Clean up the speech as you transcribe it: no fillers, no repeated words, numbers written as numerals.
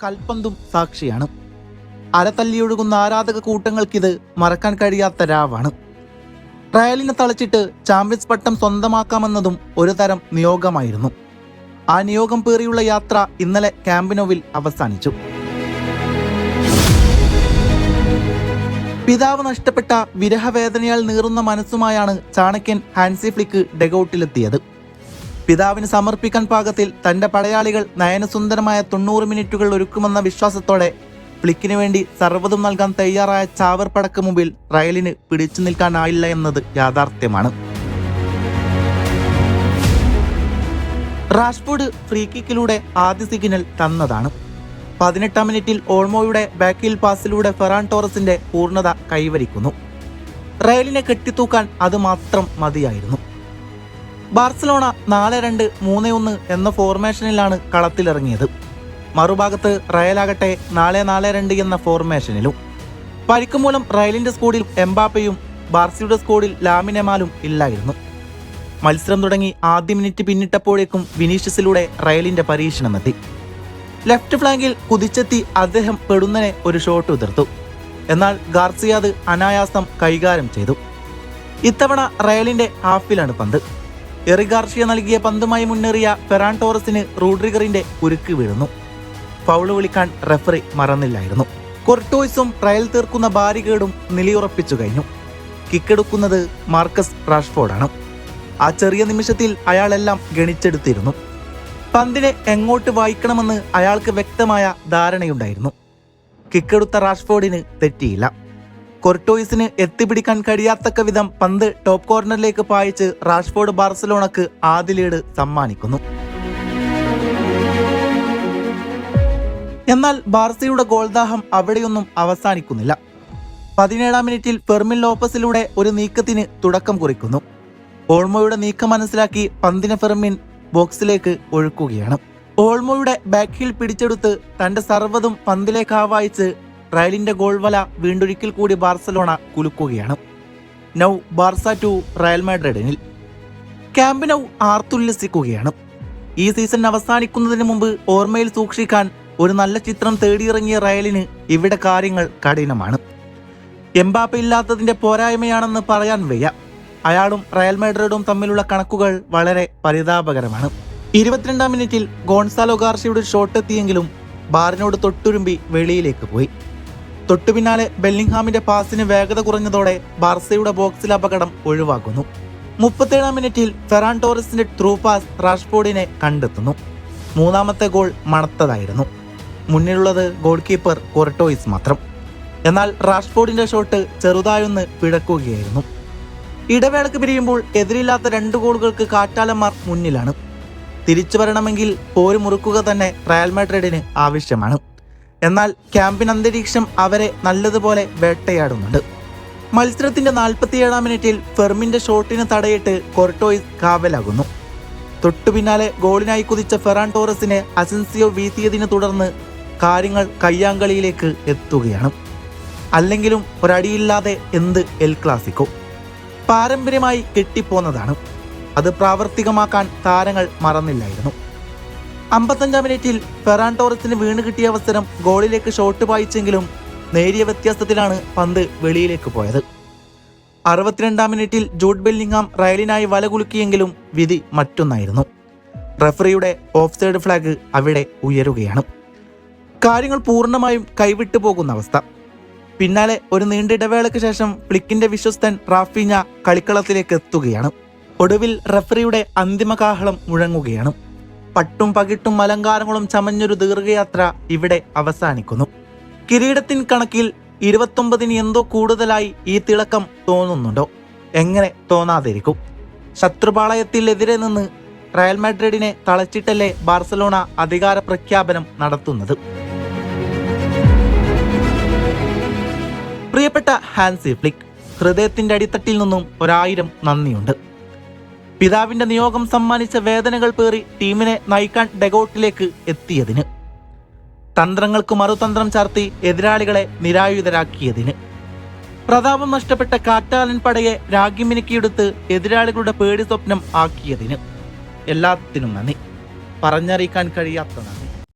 കൽപ്പന്തും സാക്ഷിയാണ്. അരതല്ലിയൊഴുകുന്ന ആരാധക കൂട്ടങ്ങൾക്കിത് മറക്കാൻ കഴിയാത്ത രാവാണ്. റയലിനെ തളച്ചിട്ട് ചാമ്പ്യൻസ് പട്ടം സ്വന്തമാക്കാമെന്നതും ഒരു തരം നിയോഗമായിരുന്നു. ആ നിയോഗം പേറിയുള്ള യാത്ര ഇന്നലെ ക്യാമ്പ് നൗവിൽ അവസാനിച്ചു. പിതാവ് നഷ്ടപ്പെട്ട വിരഹവേദനയാൽ നീറുന്ന മനസ്സുമായാണ് ചാണക്യൻ ഹാൻസി ഫ്ലിക്ക് ഡെഗൌട്ടിലെത്തിയത്. പിതാവിന് സമർപ്പിക്കാൻ പാകത്തിൽ തന്റെ പടയാളികൾ നയനസുന്ദരമായ 90 മിനിറ്റുകൾ ഒരുക്കുമെന്ന വിശ്വാസത്തോടെ ഫ്ലിക്കിന് വേണ്ടി സർവ്വതും നൽകാൻ തയ്യാറായ ചാവർ പടക്ക് മുമ്പിൽ റയലിന് പിടിച്ചു നിൽക്കാനായില്ല എന്നത് യാഥാർത്ഥ്യമാണ്. റാഷ്ഫോർഡ് ഫ്രീ കിക്കിലൂടെ ആദ്യ സിഗ്നൽ തന്നതാണ്. 18-ാം മിനിറ്റിൽ ഓൾമോയുടെ ബാക്കിൽ പാസിലൂടെ ഫെറാൻ ടോറസിന്റെ പൂർണ്ണത കൈവരിക്കുന്നു. റയലിനെ കെട്ടിത്തൂക്കാൻ അത് മാത്രം മതിയായിരുന്നു. ബാർസലോണ 4-2-3-1 എന്ന ഫോർമേഷനിലാണ് കളത്തിലിറങ്ങിയത്. മറുഭാഗത്ത് റയലാകട്ടെ 4-4-2 എന്ന ഫോർമേഷനിലും. പരിക്ക് മൂലം റയലിന്റെ സ്കോഡിൽ എംബാപ്പയും ബാർസയുടെ സ്കോഡിൽ ലാമിൻ യമാലും ഇല്ലായിരുന്നു. മത്സരം തുടങ്ങി ആദ്യ മിനിറ്റ് പിന്നിട്ടപ്പോഴേക്കും വിനീഷ്യസിലൂടെ റയലിന്റെ പരീക്ഷണമെത്തി. ലെഫ്റ്റ് ഫ്ലാങ്കിൽ കുതിച്ചെത്തി അദ്ദേഹം പെടുന്നനെ ഒരു ഷോട്ട് ഉതിർത്തു. എന്നാൽ ഗാർസിയ അത് അനായാസം കൈകാര്യം ചെയ്തു. ഇത്തവണ റയലിന്റെ ഹാഫിലാണ് പന്ത്. എറി ഗാർസിയ നൽകിയ പന്തുമായി മുന്നേറിയ ഫെറാൻ ടോറസിന് റോഡ്രിഗറിന്റെ ഉരുക്ക് വീഴുന്നു. ഫൗള് വിളിക്കാൻ റെഫറി മറന്നില്ലായിരുന്നു. കൊർട്ടോയ്സും റയൽ തീർക്കുന്ന ബാരികേഡും നിലയുറപ്പിച്ചു കഴിഞ്ഞു. കിക്കെടുക്കുന്നത് മാർക്കസ് റാഷ്ഫോർഡാണ്. ആ ചെറിയ നിമിഷത്തിൽ അയാളെല്ലാം ഗണിച്ചെടുത്തിരുന്നു. പന്തിനെ എങ്ങോട്ട് വായിക്കണമെന്ന് അയാൾക്ക് വ്യക്തമായ ധാരണയുണ്ടായിരുന്നു. കിക്കെടുത്ത റാഷ്ഫോർഡിന് തെറ്റിയില്ല. കൊർട്ടോയിസിന് എത്തിപ്പിടിക്കാൻ കഴിയാത്തക്ക വിധം പന്ത് ടോപ്പ് കോർണറിലേക്ക് പായിച്ച് റാഷ്ഫോർഡ് ബാർസലോണക്ക് ആദ്യ ലീഡ് സമ്മാനിക്കുന്നു. എന്നാൽ ബാർസയുടെ ഗോൾദാഹം അവിടെയൊന്നും അവസാനിക്കുന്നില്ല. 17-ാം മിനിറ്റിൽ ഫെർമിൻ ലോപ്പസിലൂടെ ഒരു നീക്കത്തിന് തുടക്കം കുറിക്കുന്നു. ഓൾമോയുടെ നീക്കം മനസ്സിലാക്കി പന്തിനെ ഫെർമിൻ ബോക്സിലേക്ക് ഒഴുക്കുകയാണ്. ഓൾമോയുടെ ബാക്ക് ഹീൽ പിടിച്ചെടുത്ത് തന്റെ സർവ്വതും പന്തിലേക്ക് ആവായിച്ച് റയലിന്റെ ഗോൾ വല വീണ്ടൊരിക്കൽ കൂടി ബാർസലോണ കുലുക്കുകയാണ്. നൗ ബാർസ 2 റയൽ മാഡ്രിഡിനിൽ. ക്യാമ്പ് നൗ ആർത്തുല്ലസിക്കുകയാണ്. ഈ സീസൺ അവസാനിക്കുന്നതിന് മുമ്പ് ഓർമ്മയിൽ സൂക്ഷിക്കാൻ ഒരു നല്ല ചിത്രം തേടിയിറങ്ങിയ റയലിന് ഇവിടെ കാര്യങ്ങൾ കഠിനമാണ്. എംബാപ്പ ഇല്ലാത്തതിന്റെ പോരായ്മയാണെന്ന് പറയാൻ വയ്യ. അയാളും റയൽ മാഡ്രിഡും തമ്മിലുള്ള കണക്കുകൾ വളരെ പരിതാപകരമാണ്. 22-ാം മിനിറ്റിൽ ഗോൺസാലോ ഗാർഷ്യയുടെ ഷോട്ട് എത്തിയെങ്കിലും ബാറിനോട് തൊട്ടുരുമ്പി വെളിയിലേക്ക് പോയി. തൊട്ടു പിന്നാലെ ബെല്ലിംഗ്ഹാമിന്റെ പാസിന് വേഗത കുറഞ്ഞതോടെ ബാർസയുടെ ബോക്സിൽ അപകടം ഒഴിവാക്കുന്നു. 37-ാം മിനിറ്റിൽ ഫെറാൻ ടോറസിന്റെ ത്രൂ പാസ് റാഷ്ഫോർഡിനെ കണ്ടെത്തുന്നു. മൂന്നാമത്തെ ഗോൾ മണത്തതായിരുന്നു. മുന്നിലുള്ളത് ഗോൾ കീപ്പർ കൊർട്ടോയിസ് മാത്രം. എന്നാൽ റാഷ്ഫോർഡിന്റെ ഷോട്ട് ചെറുതായൊന്ന് പിഴക്കുകയായിരുന്നു. ഇടവേളക്ക് പിരിയുമ്പോൾ എതിരില്ലാത്ത 2 ഗോളുകൾക്ക് കാറ്റാലന്മാർ മുന്നിലാണ്. തിരിച്ചു വരണമെങ്കിൽ പോര് മുറുക്കുക തന്നെ റയൽ മാഡ്രിഡിന് ആവശ്യമാണ്. എന്നാൽ ക്യാമ്പിൻ അന്തരീക്ഷം അവരെ നല്ലതുപോലെ വേട്ടയാടുന്നുണ്ട്. മത്സരത്തിന്റെ 47-ാം മിനിറ്റിൽ ഫെർമിന്റെ ഷോട്ടിന് തടയിട്ട് കൊർട്ടോയിസ് കാവലാകുന്നു. തൊട്ടു പിന്നാലെ ഗോളിനായി കുതിച്ച ഫെറാൻ ടോറസിനെ അസൻസിയോ വീഴ്ത്തിയതിനെ തുടർന്ന് കാര്യങ്ങൾ കയ്യാങ്കളിയിലേക്ക് എത്തുകയാണ്. അല്ലെങ്കിലും ഒരടിയില്ലാതെ എന്ത് എൽ ക്ലാസിക്കോ പാരമ്പര്യമായി കെട്ടിപ്പോന്നതാണ്. അത് പ്രാവർത്തികമാക്കാൻ താരങ്ങൾ മറന്നില്ലായിരുന്നു. 55-ാം മിനിറ്റിൽ ഫെറാൻ ടോറസിന് വീണ് കിട്ടിയ അവസരം ഗോളിലേക്ക് ഷോട്ട് പായിച്ചെങ്കിലും നേരിയ വ്യത്യാസത്തിലാണ് പന്ത് വെളിയിലേക്ക് പോയത്. 62-ാം മിനിറ്റിൽ ജൂഡ് ബെല്ലിംഗ്ഹാം റയലിനായി വല കുലുക്കിയെങ്കിലും വിധി മറ്റൊന്നായിരുന്നു. റഫറിയുടെ ഓഫ് സൈഡ് ഫ്ലാഗ് അവിടെ ഉയരുകയാണ്. കാര്യങ്ങൾ പൂർണ്ണമായും കൈവിട്ടു പോകുന്ന അവസ്ഥ. പിന്നാലെ ഒരു നീണ്ട ഇടവേളയ്ക്ക് ശേഷം ഫ്ലിക്കിന്റെ വിശ്വസ്തൻ റാഫീഞ്ഞ കളിക്കളത്തിലേക്ക് എത്തുകയാണ്. ഒടുവിൽ റഫറിയുടെ അന്തിമ കാഹളം മുഴങ്ങുകയാണ്. പട്ടും പകിട്ടും അലങ്കാരങ്ങളും ചമഞ്ഞൊരു ദീർഘയാത്ര ഇവിടെ അവസാനിക്കുന്നു. കിരീടത്തിൻ കണക്കിൽ 29-ന് എന്തോ കൂടുതലായി ഈ തിളക്കം തോന്നുന്നുണ്ടോ? എങ്ങനെ തോന്നാതിരിക്കും? ശത്രുപാളയത്തിൽ എതിരെ നിന്ന് റയൽ മാഡ്രിഡിനെ തളച്ചിട്ടല്ലേ ബാർസലോണ അധികാര പ്രഖ്യാപനം നടത്തുന്നത്. പ്രിയപ്പെട്ട ഹാൻസി ഫ്ലിക്ക്, ഹൃദയത്തിന്റെ അടിത്തട്ടിൽ നിന്നും 1000 നന്ദിയുണ്ട്. പിതാവിന്റെ നിയോഗം സമ്മാനിച്ച വേദനകൾ പേറി ടീമിനെ നയിക്കാൻ ഡെഗൌട്ടിലേക്ക് എത്തിയതിന്, തന്ത്രങ്ങൾക്ക് മറുതന്ത്രം ചാർത്തി എതിരാളികളെ നിരായുധരാക്കിയതിന്, പ്രതാപം നഷ്ടപ്പെട്ട കാറ്റാലൻ പടയെ രാഗ്യമിനുക്കിയെടുത്ത് എതിരാളികളുടെ പേടി സ്വപ്നം ആക്കിയതിന്, എല്ലാത്തിനും നന്ദി. പറഞ്ഞറിയിക്കാൻ കഴിയാത്ത നന്ദി.